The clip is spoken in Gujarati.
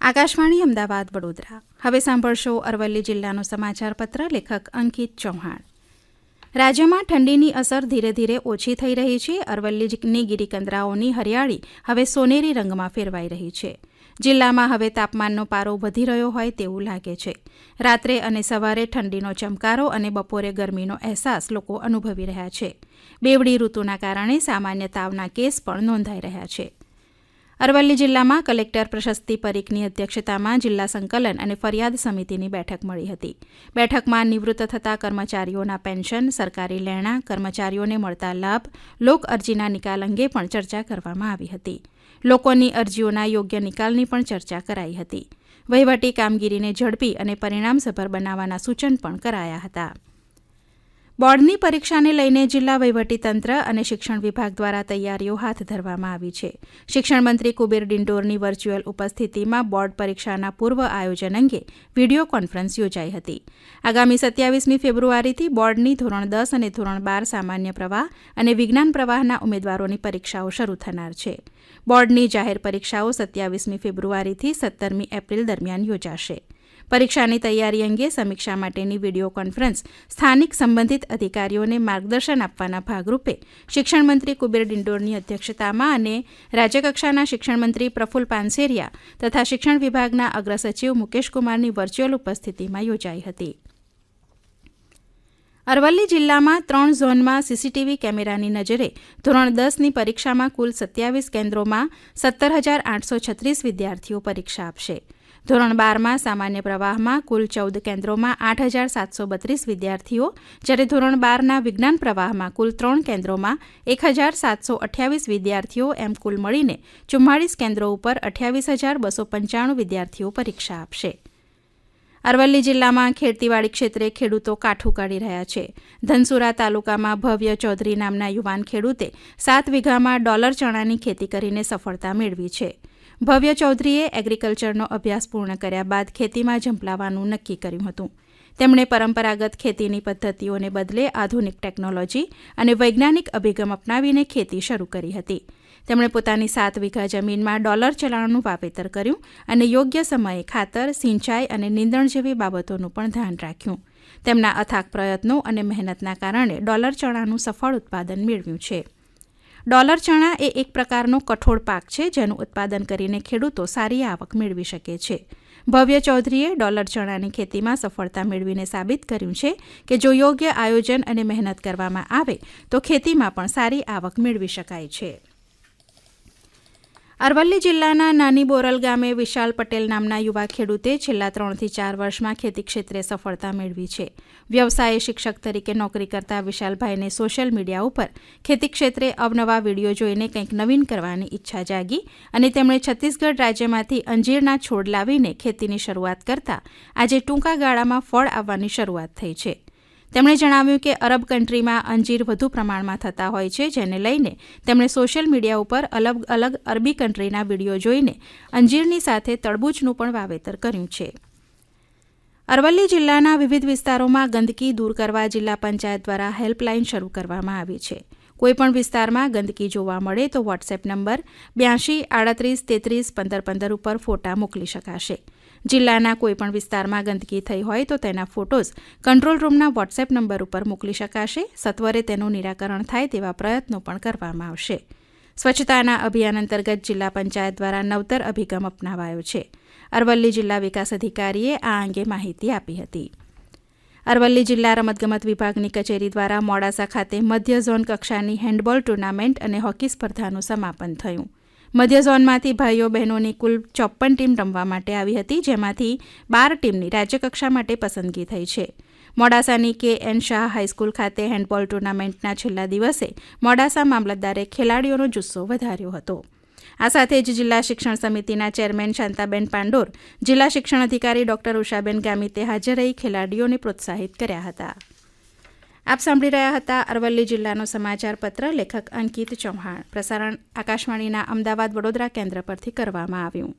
આકાશવાણી અમદાવાદ વડોદરા. હવે સાંભળશો અરવલ્લી જિલ્લાનું સમાચારપત્ર. લેખક અંકિત ચૌહાણ. રાજ્યમાં ઠંડીની અસર ધીરે ધીરે ઓછી થઈ રહી છે. અરવલ્લીની ગિરિકંદરાઓની હરિયાળી હવે સોનેરી રંગમાં ફેરવાઈ રહી છે. જિલ્લામાં હવે તાપમાનનો પારો વધી રહ્યો હોય તેવું લાગે છે. રાત્રે અને સવારે ઠંડીનો ચમકારો અને બપોરે ગરમીનો અહેસાસ લોકો અનુભવી રહ્યા છે. બેવડી ઋતુના કારણે સામાન્ય તાવના કેસ પણ નોંધાઈ રહ્યા છે. અરવલ્લી જિલ્લામાં કલેક્ટર પ્રશસ્તિ પરીખની અધ્યક્ષતામાં જિલ્લા સંકલન અને ફરિયાદ સમિતિની બેઠક મળી હતી. બેઠકમાં નિવૃત્ત થતા કર્મચારીઓના પેન્શન, સરકારી લેણા, કર્મચારીઓને મળતા લાભ, લોક અરજીના નિકાલ અંગે પણ ચર્ચા કરવામાં આવી હતી. લોકોની અરજીઓના યોગ્ય નિકાલની પણ ચર્ચા કરાઈ હતી. વહીવટી કામગીરીને ઝડપી અને પરિણામસભર બનાવવાના સૂચન પણ કરાયા હતા. બોર્ડની પરીક્ષાને લઈને જિલ્લા વહીવટીતંત્ર અને શિક્ષણ વિભાગ દ્વારા તૈયારીઓ હાથ ધરવામાં આવી છે. શિક્ષણ મંત્રી કુબેર ડિંડોરની વર્ચ્યુઅલ ઉપસ્થિતિમાં બોર્ડ પરીક્ષાના પૂર્વ આયોજન અંગે વિડીયો કોન્ફરન્સ યોજાઈ હતી. આગામી 27મી ફેબ્રુઆરીથી બોર્ડની ધોરણ 10 અને ધોરણ 12 સામાન્ય પ્રવાહ અને વિજ્ઞાન પ્રવાહના ઉમેદવારોની પરીક્ષાઓ શરૂ થનાર છે. બોર્ડની જાહેર પરીક્ષાઓ 27મી ફેબ્રુઆરીથી 17મી એપ્રિલ દરમિયાન યોજાશે. પરીક્ષાની તૈયારી અંગે સમીક્ષા માટેની વિડીયો કોન્ફરન્સ સ્થાનિક સંબંધિત અધિકારીઓને માર્ગદર્શન આપવાના ભાગરૂપે શિક્ષણ મંત્રી કુબેર ડિંડોરની અધ્યક્ષતામાં અને રાજ્યકક્ષાના શિક્ષણ મંત્રી પ્રફુલ્લ પાનસેરિયા તથા શિક્ષણ વિભાગના અગ્રસચિવ મુકેશકુમારની વર્ચ્યુઅલ ઉપસ્થિતિમાં યોજાઈ હતી. અરવલ્લી જિલ્લામાં 3 ઝોનમાં સીસીટીવી કેમેરાની નજરે ધોરણ 10ની પરીક્ષામાં કુલ 27 કેન્દ્રોમાં 17,836 વિદ્યાર્થીઓ પરીક્ષા આપશે. ધોરણ 12માં સામાન્ય પ્રવાહમાં કુલ 14 કેન્દ્રોમાં 8,732 વિદ્યાર્થીઓ, જ્યારે ધોરણ 12ના વિજ્ઞાન પ્રવાહમાં કુલ 3 કેન્દ્રોમાં 1,728 વિદ્યાર્થીઓ એમ કુલ મળીને 44 કેન્દ્રો ઉપર 28,295 વિદ્યાર્થીઓ પરીક્ષા આપશે. અરવલ્લી જિલ્લામાં ખેતીવાડી ક્ષેત્રે ખેડૂતો કાઠું કાઢી રહ્યા છે. ધનસુરા તાલુકામાં ભવ્ય ચૌધરી નામના યુવાન ખેડૂતે 7 વીઘામાં ડોલર ચણાની ખેતી કરીને સફળતા મેળવી છે. ભવ્ય ચૌધરીએ એગ્રીકલ્ચરનો અભ્યાસ પૂર્ણ કર્યા બાદ ખેતીમાં ઝંપલાવવાનું નક્કી કર્યું હતું. તેમણે પરંપરાગત ખેતીની પદ્ધતિઓને બદલે આધુનિક ટેકનોલોજી અને વૈજ્ઞાનિક અભિગમ અપનાવીને ખેતી શરૂ કરી હતી. તેમણે પોતાની 7 વીઘા જમીનમાં ડોલર ચણાનું વાવેતર કર્યું અને યોગ્ય સમયે ખાતર, સિંચાઈ અને નીંદણ જેવી બાબતોનું પણ ધ્યાન રાખ્યું. તેમના અથાગ પ્રયત્નો અને મહેનતના કારણે ડોલર ચણાનું સફળ ઉત્પાદન મેળવ્યું છે. ડોલર ચણા એ એક પ્રકારનો કઠોળ પાક છે જેનું ઉત્પાદન કરીને ખેડૂતો સારી આવક મેળવી શકે છે. ભવ્ય ચૌધરીએ ડોલર ચણાની ખેતીમાં સફળતા મેળવીને સાબિત કર્યું છે કે જો યોગ્ય આયોજન અને મહેનત કરવામાં આવે તો ખેતીમાં પણ સારી આવક મેળવી શકાય છે. અરવલ્લી જિલ્લાના નાની બોરલ ગામે વિશાલ પટેલ નામના યુવા ખેડૂતે છેલ્લા 3 થી 4 વર્ષમાં ખેતી ક્ષેત્રે સફળતા મેળવી છે. વ્યવસાય શિક્ષક તરીકે નોકરી કરતા વિશાલભાઈને સોશિયલ મીડિયા ઉપર ખેતી ક્ષેત્રે અવનવા વિડીયો જોઈને કંઈક નવીન કરવાની ઈચ્છા જાગી અને તેમણે છત્તીસગઢ રાજ્યમાંથી અંજીરના છોડ લાવીને ખેતીની શરૂઆત કરતા આજે ટૂંકા ગાળામાં ફળ આવવાની શરૂઆત થઈ છે. તેમણે જણાવ્યું કે અરબ કન્ટ્રીમાં અંજીર વધુ પ્રમાણમાં થતા હોય છે, જેને લઈને તેમણે સોશિયલ મીડિયા ઉપર અલગ અલગ અરબી કન્ટ્રીના વિડીયો જોઈને અંજીરની સાથે તરબૂચનું પણ વાવેતર કર્યું છે. અરવલ્લી જિલ્લાના વિવિધ વિસ્તારોમાં ગંદકી દૂર કરવા જિલ્લા પંચાયત દ્વારા હેલ્પલાઇન શરૂ કરવામાં આવી છે. કોઈપણ વિસ્તારમાં ગંદકી જોવા મળે તો વોટ્સએપ નંબર 82 38 33 15 15 ઉપર ફોટા મોકલી શકાશે. જિલ્લાના કોઈપણ વિસ્તારમાં ગંદકી થઈ હોય તો તેના ફોટોઝ કંટ્રોલ રૂમના વોટ્સએપ નંબર ઉપર મોકલી શકાશે. સત્વરે તેનું નિરાકરણ થાય તેવા પ્રયત્નો પણ કરવામાં આવશે. સ્વચ્છતાના અભિયાન અંતર્ગત જિલ્લા પંચાયત દ્વારા નવતર અભિગમ અપનાવાયો છે. અરવલ્લી જિલ્લા વિકાસ અધિકારીએ આ અંગે માહિતી આપી હતી. અરવલ્લી જિલ્લા રમતગમત વિભાગની કચેરી દ્વારા મોડાસા ખાતે મધ્ય ઝોન કક્ષાની હેન્ડબોલ ટુર્નામેન્ટ અને હોકી સ્પર્ધાનું સમાપન થયું. મધ્ય ઝોનમાંથી ભાઈઓ બહેનોની કુલ 54 ટીમ રમવા માટે આવી હતી, જેમાંથી 12 ટીમની રાજ્યકક્ષા માટે પસંદગી થઈ છે. મોડાસાની KN શાહ હાઈસ્કૂલ ખાતે હેન્ડબોલ ટુર્નામેન્ટના છેલ્લા દિવસે મોડાસા મામલતદારે ખેલાડીઓનો જુસ્સો વધાર્યો હતો. આ સાથે જ જિલ્લા શિક્ષણ સમિતિના ચેરમેન શાંતાબેન પાંડોર, જિલ્લા શિક્ષણ અધિકારી ડોક્ટર ઉષાબેન ગામિતે હાજર રહી ખેલાડીઓને પ્રોત્સાહિત કર્યા હતા. આપ સાંભળી રહ્યા હતા અરવલ્લી જિલ્લાનો સમાચારપત્ર. લેખક અંકિત ચૌહાણ. પ્રસારણ આકાશવાણીના અમદાવાદ વડોદરા કેન્દ્ર પરથી કરવામાં આવ્યું.